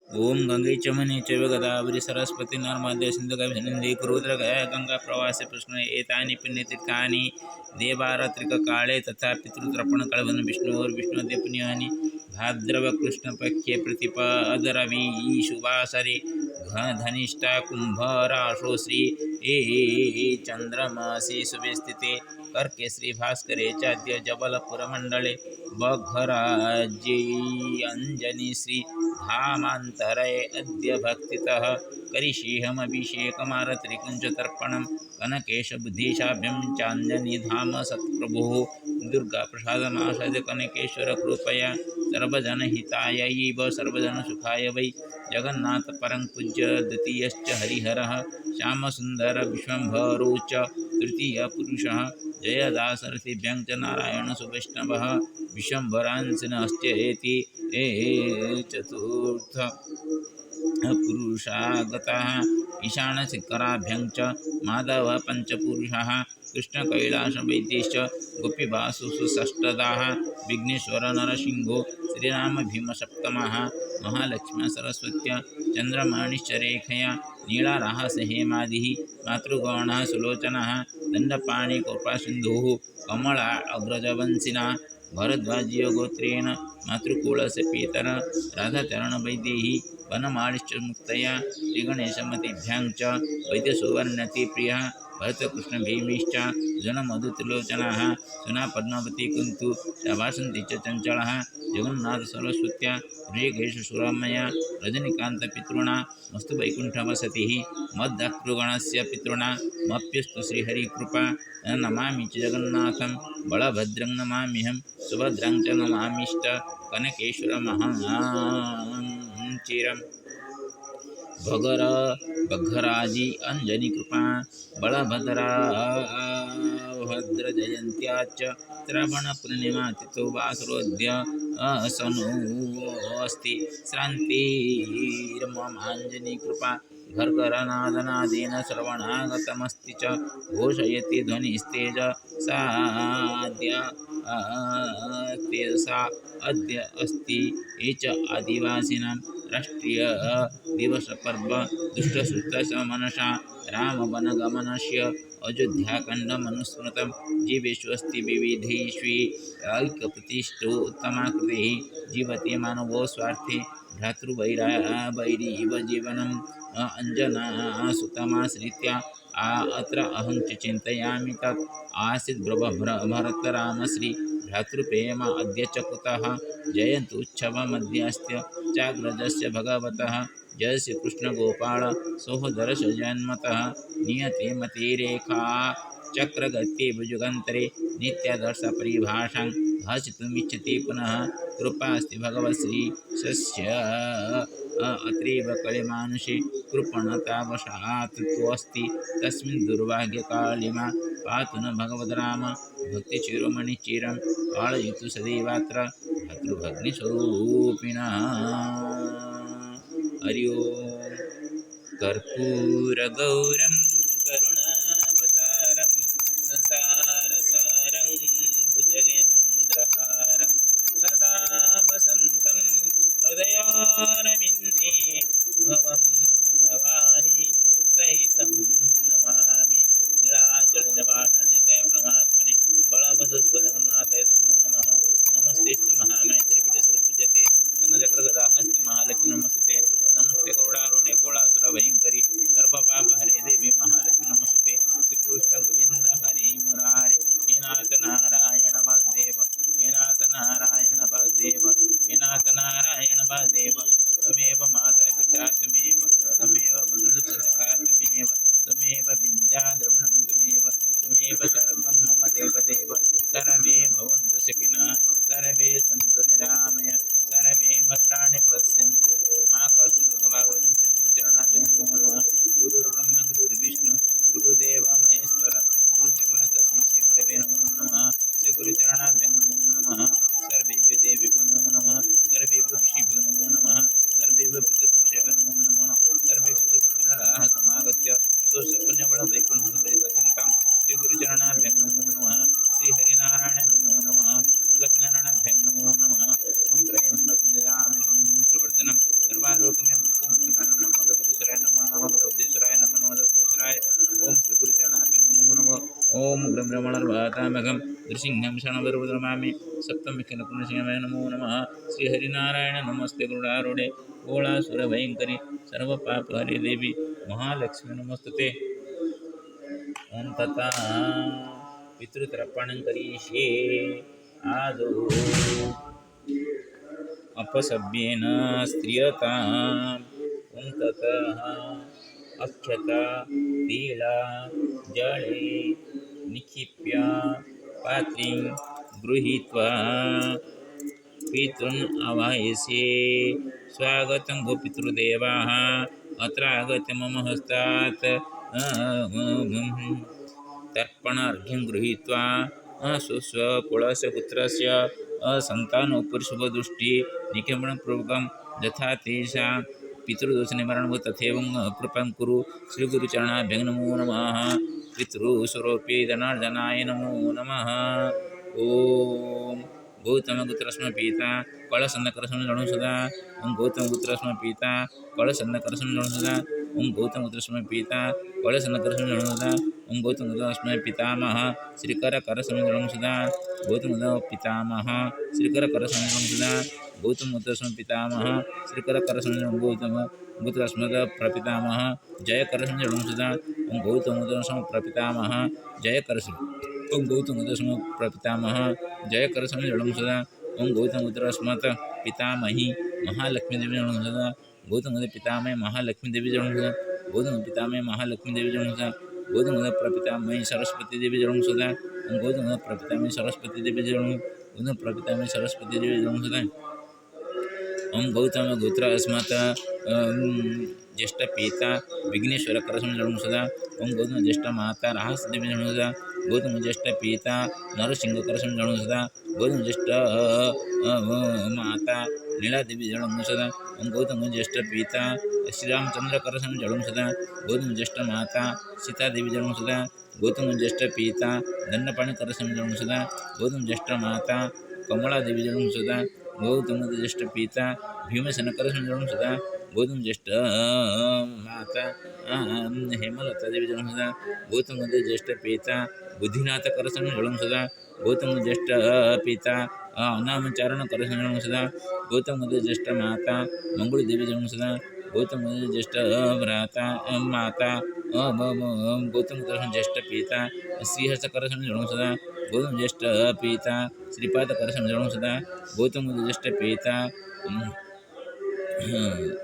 ओम गंगे चमने चैव गोदावरी सरस्वती नर्मदे सिन्धु कुरुद्र गंगा प्रवासे प्रश्न एतानि पुण्यतीर्थानि देवारात्रिककाले तथा पितृतर्पणकाले विष्णोर्विष्णोदे पुण्यानि भाद्रव कृष्णपक्षे प्रतिपदरवि शुभासरे धनिष्ठा कुंभराशो श्री चंद्रमासी शुभस्थिते कर्के श्री भास्करे चाद्य जबलपुरमण्डले बघराज्ये अंजनी श्री धामान्तरे अद्य भक्तितः करिष्येऽहमभिषेकमारत्रिकुञ्जतर्पणं कनकेशबुद्धिशाभ्यं चाञ्जनिधाम सत्प्रभुः दुर्गाप्रसादमासाद्य कनकेश्वर कृपया सर्वजनहितायैव सर्वजनसुखाय वै जगन्नाथपरं पूज्य द्वितीयश्च हरिहरः श्यामसुन्दर विश्वम्भरो च तृतीयपुरुषः जयदासरथिभ्यं च नारायणसुवैष्णवः विश्वम्भरांसिनश्चेति चतुर्थ पुरुषागतः ईशानशिखराभ्यं च माधव पञ्चपुरुषः कृष्णकैलासवैद्यश्च गोपीवासुषु षष्ठदाः विघ्नेश्वर नरसिंहो श्रीरामभीमसप्तमः महालक्ष्म्या सरस्वत्या चन्द्रमणिश्चरेखया नीलारासहेमादिः मातृगौणः सुलोचनः दण्डपाणिकोपासिन्धुः कमला अग्रजवंशिनः भरद्वाजीयगोत्रेण मातृकुलस्य पीतर राधाचरणवैदेही वनमालिश्च मुक्तया श्रीगणेशमतिभ्यां च वैद्यसुवर्णतिप्रियः भरतकृष्णभीमिश्च जनमधुत्रिलोचनः सुनापद्मावती कुन्तु शभासन्ति च चञ्चलः जगन्नाथसरस्वत्या ऋषिकेशसुरमया रजनीकान्तपितॄणा मस्तु वैकुण्ठवसतिः मद्दातृगणस्य पितॄणा मप्यस्तु श्रीहरिकृपा नमामि च जगन्नाथं बलभद्रं नमाम्यहं सुभद्रं च नमामिश्च कनकेश्वरमहाचिरम् बघराजी अंजनी कृपा भद्रजयन्त्याच्च श्रावणपूर्णिमा तिथो वासरोऽद्य असनो अस्ति श्रान्तिर्ममाञ्जनी कृपा घर्घरनादनादेन श्रवणागतमस्ति च घोषयति ध्वनिस्तेज साद्य तेजसा अद्य अस्ति ये च आदिवासिनां राष्ट्रीय दिवस पर्व दुष्टसुतमनसा रामवनगमनस्य अयोध्याकाण्डमनुस्मृतं जीवेष्वस्ति विविधेष्वि ऐक्यप्रतिष्ठो उत्तमाकृतिः जीवति मानवो स्वार्थे भ्रातृवैरीव जीवनम् अञ्जनासुतमाश्रित्य अत्र अहं च चिन्तयामि तत् आसीत् भरतरामश्री भ्रातृप्रेम अद्य च कुतः जयन्तुत्सवमद्यास्त्य चाग्रजस्य भगवतः जय श्रीकृष्णगोपाल सोहदर्श जन्मतः नियते मतिरेखा चक्रगत्ये भुजुगन्तरे नित्यादर्शपरिभाषां भाषितुमिच्छति पुनः कृपास्ति भगवश्री सस्य अत्रैव कलिमानुषे कृपणतावशात् त्वस्ति तस्मिन् दुर्भाग्यकालिमा पातु न भगवद्राम भक्तिचिरोमणिचिरं पालयतु सदैवात्र भद्रभग्निस्वरूपिणः हरि ओम् कर्पूरगौरं करुणावतारं संसारसारं भुजगेन्द्रहारं सदा वसन्तं हृदयारविन्दे भवं भवानी सहितं नमामि नीलाचलनिवासनिताय परमात्मने बलभद्रस्वजगन्नाथाय नमो नमः नमस्तेस्तु महामाये श्रीपीठे सर्वपूज्यते कनकचक्रगदाहस्ते महालक्ष्मी नमस्ते नमस्ते करुणारूढे कोलासुरभयङ्करी सर्वपापहरे देवी महालक्ष्मी नमस्ते श्रीकृष्ण गोविंद हरे मुरारे हे नाथ नारायण वासुदेव हे नाथ नारायण वासुदेव हे नाथ नारायण वासुदेव त्वमेव माता पिता त्वमेव बन्धुसखा त्वमेव विद्या द्रविणं त्वमेव सर्वं मम देवदेव सर्वे भवन्तु सुखिनः सर्वे सन्तु निरामय सर्वे भद्राणि पश्यन्तु मा कश्चित् दुःखभाग् श्री गुरुचरणाभ्यो नमो नमः गुरुर्ब्रह्मा गुरुर्विष्णु गुरुदेव महेश्वर गुरुसाक्षात् तस्मै श्री गुरवे नमो नमः श्री गुरुचरणाभ्यो नमो नमः सर्वेभ्यो देवेभ्यो नमो नमः सर्वेभ्यो ऋषिभ्यो नमो नमः सर्वेभ्यो पितृपुरुषेभ्यो नमो ओम श्री गुरुचरणाभ्यं नमो नमः। ओम ब्रह्मणर्वातामघं नृसिंहं शरणवरमामि सप्तमिखिलपुरुषाय नमो नमः। श्री हरिनारायण नमस्ते गरुडारूढे भोळासुरभयङ्करि सर्वपापहरे देवी महालक्ष्मी नमस्तुते। ओम तथा पितृतर्पणं करिष्ये आदौ अपसभ्येन स्त्रियताम्। ओम ततः अक्षता तिला जले निक्षिप्य पात्रीं गृहीत्वा पितॄन् आवाहयसे। स्वागतं गोपितृदेवाः अत्र आगत्य मम हस्तात् तर्पणार्घ्यं गृहीत्वा स्वस्वकुलस्य पुत्रस्य सन्तानोपरि शुभदृष्टि निगमनपूर्वकं यथा तेषां पितृदोषनिवारणं तथैव कृपां कुरु। श्रीगुरुचरणाभ्यं नमो नमः। पितृस्वरूपे धनार्जनाय नमो नमः। ओम गौतमपुत्रस्म पिता कळसन्नकरस्म जणुसदा। ओम गौतमपुत्रस्म पिता कळसन्नकरस्म जणुसदा। ओम गौतमपुत्रस्म पिता कळसन्नकरस्म जणुसदा। ओम गौतमपुत्रस्म पितामह श्रीकरकरस्म जणुसदा। गौतमपुत्र पितामह श्रीकरकरस्म जणुसदा। गौतमपुत्रस्म पितामह श्रीकरकरस्म गौतमपुत्रस्म प्रपितामह जयकरस्म जणुसदा। ओम गौतमपुत्रस्म प्रपितामह जयकरस्म। ओम गौतमपुत्रस्म प्रपितामह जयकरस्म जणुसदा। ओम गौतमपुत्रस्मत् पितामही महालक्ष्मी देवी जणुसदा। गौतमपुत्र पितामही महालक्ष्मी देवी जणुसदा। गौतम पितामही महालक्ष्मी देवी जणुसदा। गौतमपुत्र प्रपितामही सरस्वती देवी जणुसदा। ओम गौतमपुत्र प्रपितामही सरस्वती देवी गौतम प्रपितामही सरस्वती देवी जणुसदा। ओम गौतम गोत्र अस्मत् ज्येष्ठ पिता विघ्नेश्वर करस्म जणुसदा। ओम गौतम ज्येष्ठ माता रहस देवी जणुसदा। गौतम ज्येष्ठ पिता नरसिंह करस्म जणुसदा। गौतम ज्येष्ठ माता लीला देवी जणुसदा। ओम गौतम ज्येष्ठ पिता श्रीरामचंद्र करस्म जणुसदा। गौतम ज्येष्ठ माता सीता देवी जणुसदा। गौतम ज्येष्ठ पिता दंडपाणि करस्म जणुसदा। गौतम ज्येष्ठ माता कमला देवी जणुसदा। गौतम ज्येष्ठ पिता भीमसेन करस्म जणुसदा। गौतम ज्येष्ठ माता हेमलता देवी जणुसदा। गौतम ज्येष्ठ पिता बुद्धिनाथ करस्म जणुसदा। गौतम ज्येष्ठ पिता अनामचारण करस्म जणुसदा। गौतम ज्येष्ठ माता मंगुळी देवी जणुसदा। गौतम ज्येष्ठ भ्राता माता गौतम ज्येष्ठ पिता श्रीहर्ष करस्म जणुसदा। गौतम ज्येष्ठ पिता श्रीपाद करस्म जणुसदा। गौतम ज्येष्ठ पिता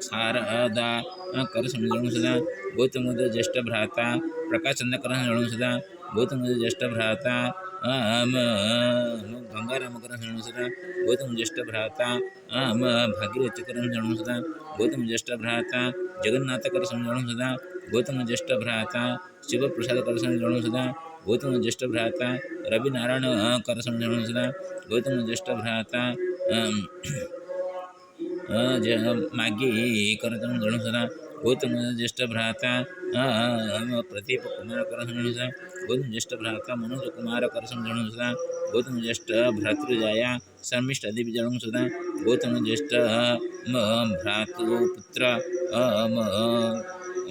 शारदा करस्म जणुसदा। गौतम ज्येष्ठ भ्राता प्रकाशचंद्र करस्म जणुसदा। गौतम ज्येष्ठ भ्राता गंगाराम करस्म जणुसदा। गौतम ज्येष्ठ भ्राता भागीरथी करस्म जणुसदा। गौतम ज्येष्ठ भ्राता जगन्नाथ करस्म जणुसदा। गौतम ज्येष्ठ भ्राता शिवप्रसाद करस्म जणुसदा। गौतम ज्येष्ठ भ्राता रविनारायण करस्म जणुसदा। गौतम ज्येष्ठ भ्राता मागी करस्म जणुसदा। गौतम ज्येष्ठ भ्राता प्रदीप कुमार करस्म जणुसदा। गौतम ज्येष्ठ भ्राता मनोज कुमार करस्म जणुसदा। गौतम ज्येष्ठ भ्रातृजाया शर्मिष्ठा देवी जणुसदा। गौतम ज्येष्ठ भ्रातृपुत्र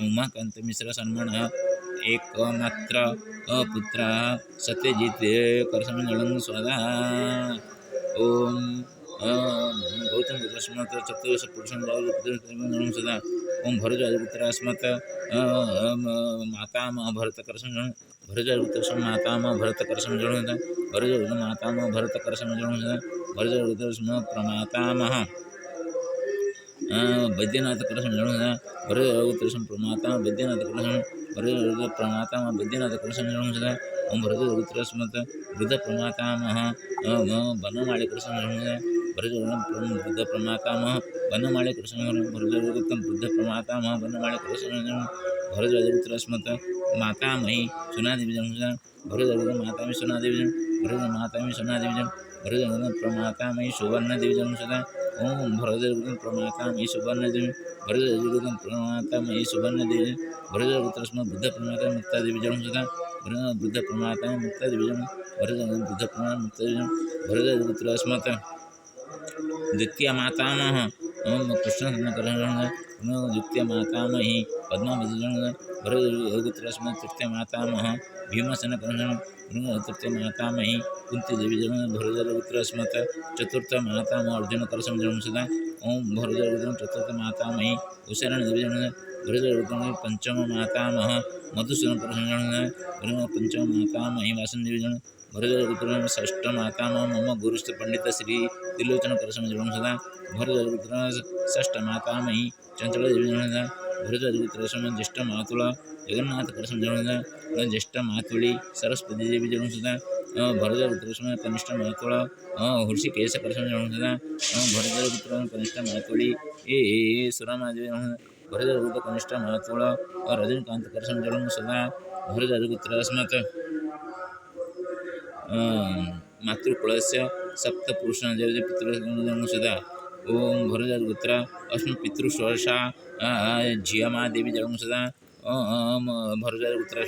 उमाकांत मिश्र सन्मान एकमात्र पुत्र सत्यजित करस्म जणुसदा। ओम गौतम पुत्रस्मत् चतुर्दश पुरुषं जणुसदा। ओम भरद्वाजपुत्र अस्मत् मातामह भरत करस्म भरद्वाजपुत्र मातामह भरत करस्म जणुसदा। भरद्वाज मातामह भरत करस्म जणुसदा। भरद्वाजपुत्र प्रमातामह वैद्यनाथ करस्म जणुसदा। भरद्वाजपुत्र प्रमातामह वैद्यनाथ करस्म भरद्वाज प्रमातामह वैद्यनाथ करस्म जणुसदा। ओम भरद्वाजपुत्र अस्मत् वृद्ध प्रमातामह बनमाळि करस्म जणुसदा। भरद्वाज वृद्ध प्रमातामह बनमाळि करस्म भरद्वाज वृद्ध प्रमातामह बनमाळि करस्म भरद्वाजपुत्र अस्मत् मातामही सुनादेवी जणुसदा। भरद्वाज मातामही सुनादेवी भरद्वाज मातामही सुनादेवी भरद्वाज प्रमातामही सुवर्णदेवी जणुसदा। ओम भरद्वाज प्रमातामही सुवर्णदेवी भरद्वाज प्रमातामही सुवर्णदेवी भरद्वाज अस्मत् बुद्ध प्रमाता मुक्तादेवी जणुसदा। भरद्वाज बुद्ध प्रमाता मुक्तादेवी भरद्वाज बुद्ध प्रमाता मुक्तादेवी भरद्वाज अस्मत् द्वितीय मातामह द्वितीय मातामही पद्मावती भरतपुत्र तृतीय मातामह भीमसेन तृतीय मातामही कुंती देवी भरतपुत्र चतुर्थ मातामह अर्जुन करसम सदा ओम भरतपुत्र चतुर्थ मातामही उषारण देवी भरतपुत्र पंचम मातामह मधुसूदन करसम पंचम मातामही वासन देवी भरतपुत्र षष्ठ मातामह मम गुरुस्थ पंडित श्री त्रिलोचन करसम सदा भरतपुत्र षष्ठ मातामही चंचल देवी भरतपुत्र ज्येष्ठ मातुला जगन्नाथ करसम ज्येष्ठ मातुली सरस्वती देवी सदा भरतपुत्र कनिष्ठ मातुला हृषिकेश करसम सदा भरतपुत्र कनिष्ठ मातुली सुरमा देवी भरतपुत्र कनिष्ठ मातुला रजनीकांत करसम सदा भरतपुत्र अस्मत् मातृकुलस्य सप्तपुरुषां पितृ सदा ओम भरतपुत्र अस्मिन् पितृषोषा झियमा देवी जलम सदा ओम भरतपुत्र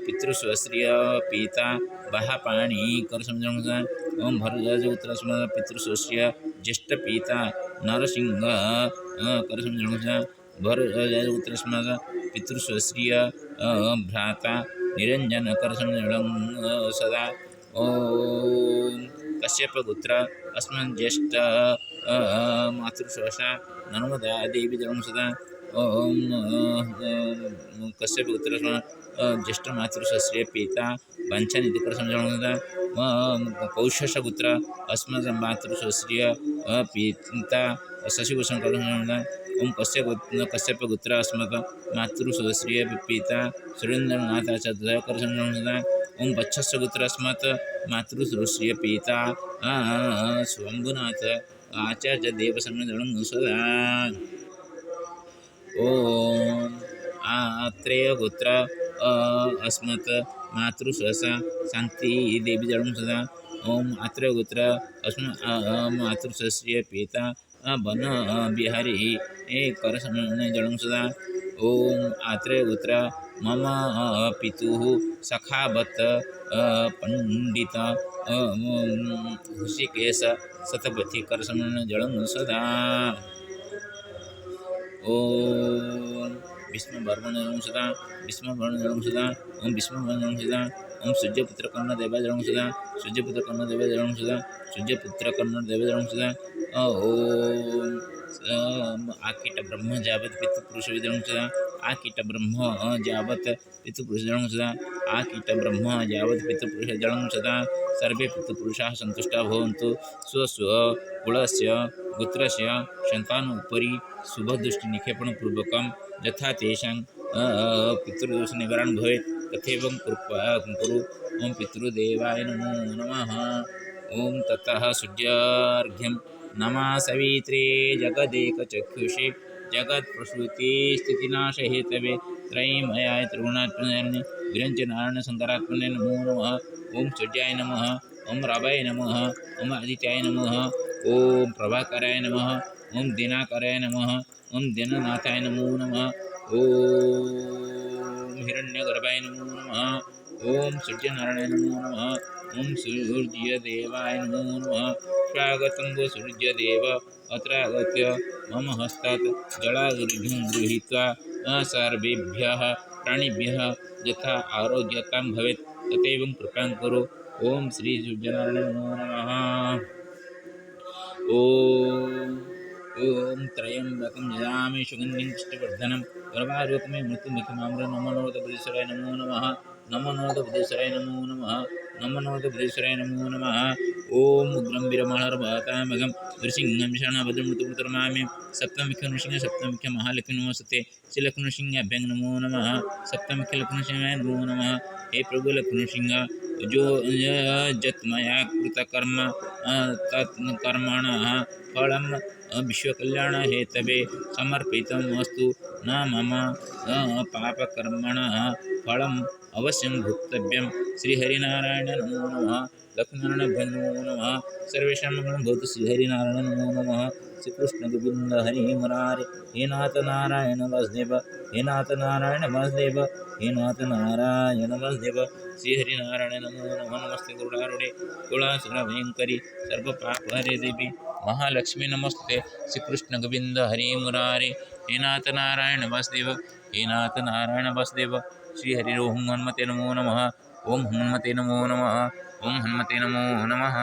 पितृश्रिय पीता बहापाणी कर समझ सदा ओम भरतपुत्र पितृश्रिय ज्येष्ठ पीता नरसिंह कर समझ सदा भरतपुत्र पितृश्रिय भ्राता निरंजन कर समझ सदा ओम कश्यपपुत्र अस्मन् ज्येष्ठ मातृशोषा नर्मदा देवी जलम सदा ओम कश्यपपुत्र ज्येष्ठ मातृश्रिय पीता वांछानिधि कर सदा कौशपुत्र अस्मत् मातृश्रिय पीता शशिभूषण कर ओम कश्यपपुत्र अस्मत् मातृश्रिय पीता सुरेंद्रनाथाचार्य कर सदा ओम बच्छस्पुत्र अस्मत् मातृश्रिय पीता स्वंभुनाथ आचार्य देव सदा ओम आत्रेयपुत्र अस्मत् मातृश्वसा शांति देवी जलम सदा ओम आत्रेयपुत्र अस्मत् मातृश्रिय पीता बन बिहारी कर जलम सदा ओम आत्रेयपुत्र मम पितुः सखावत पंडित ऋषिकेश शतपथि कर जलम सदा ओम विष्णुवर्मण सदा विष्णुवर्मण सदा ओम विष्णुवर्मण सदा ओम सूर्यपुत्र कर्ण देवा जलम सदा सूर्यपुत्र कर्ण देवा जलम सदा सूर्यपुत्र कर्ण देवा जलम सदा ओम आकीट ब्रह्म जावत पितृपुरुष जलम सदा आकीट ब्रह्म जावत पितृपुरुष जलम सदा आकीट ब्रह्म जावत पितृपुरुष जलम सदा सर्वे पितृपुरुषाः सन्तुष्टाः भवन्तु स्वस्व कुलस्य गोत्रस्य सन्तानोपरि शुभदृष्टिनिक्षेपणपूर्वकं यथा तेषां पितृदोषनिवारणं भवेत् तथैव कृपा कुरु ओम पितृदेवाय नमो नमः ओम ततः सूर्यार्घ्यं नमः सवित्रे जगदेकचक्षुषे जगत्प्रसूतिस्थितिनाशहेतवे त्रयीमयाय त्रिगुणात्मने विरञ्जनारायणशङ्करात्मने नमो नमः ओम सूर्याय नमः ओम रावाय नमः ओम आदित्याय नमः ओम प्रभाकराय नमः ओम दिनाकराय नमः ओम दिननाथाय नमो नमः ओम हिरण्यगर्भाय नमो नमः ओम सूर्यनारायणाय नमो नमः ओम सूर्यदेवाय नमो नमः स्वागतं वो सूर्यदेव अत्र आगत्य मम हस्तात् जलार्घ्यं गृहीत्वा सर्वेभ्यः प्राणिभ्यः यथा आरोग्यतां भवेत् तथैव कृपां कुरु ओम श्री सूर्यनारायणाय नमो नमः ओम त्र्यंबकं यजामहे सुगन्धिं पुष्टिवर्धनं उर्वारुकमेव मृत्युमुखमामृतं नमो नमोदपदीश्वराय नमो नमः नमो नमोदपदीश्वराय नमो नमः नमो नमोदपदीश्वराय नमो नमः ओम उग्रं वीरमहर्वातामघं नृसिंहं शरणभद्रमृतुपुत्रमामि सप्तमुखनृसिंह सप्तमुख महालक्ष्मी नमोस्तुते श्रीलक्ष्मीनृसिंहाभ्यं नमो नमः सप्तमुख लक्ष्मीनृसिंहाय नमो नमः हे प्रभु लक्ष्मीनृसिंह जो जत्मया कृतकर्म तत्कर्मणः फलं विश्वकल्याणहेतवे समर्पितमस्तु न मम पापकर्मणः फलम् अवश्यं भोक्तव्यं श्रीहरिनारायण नमो नमः लक्ष्मीनारायणाभ्यं नमो नमः सर्वेषां मंगलं भवतु श्रीहरिनारायण नमो नमः श्रीकृष्ण गोविंद हरि मुरारे हे नाथ नारायण वासुदेव हे नाथ नारायण वासुदेव हे नाथ नारायण वासुदेव श्रीहरिनारायण नमो नमः नमस्ते गुरुडारूढे कुलासुरभयङ्करि सर्वपापहरे देवी महालक्ष्मी नमस्ते। श्री कृष्ण गोविंद हरि मुरारी, हे नाथ नारायण वासुदेव, हे नाथ नारायण वासुदेव। श्री हरि ओम हनुमते नमो नमः। ओम हनुमते नमो नमः। ओम हनुमते नमो नमः।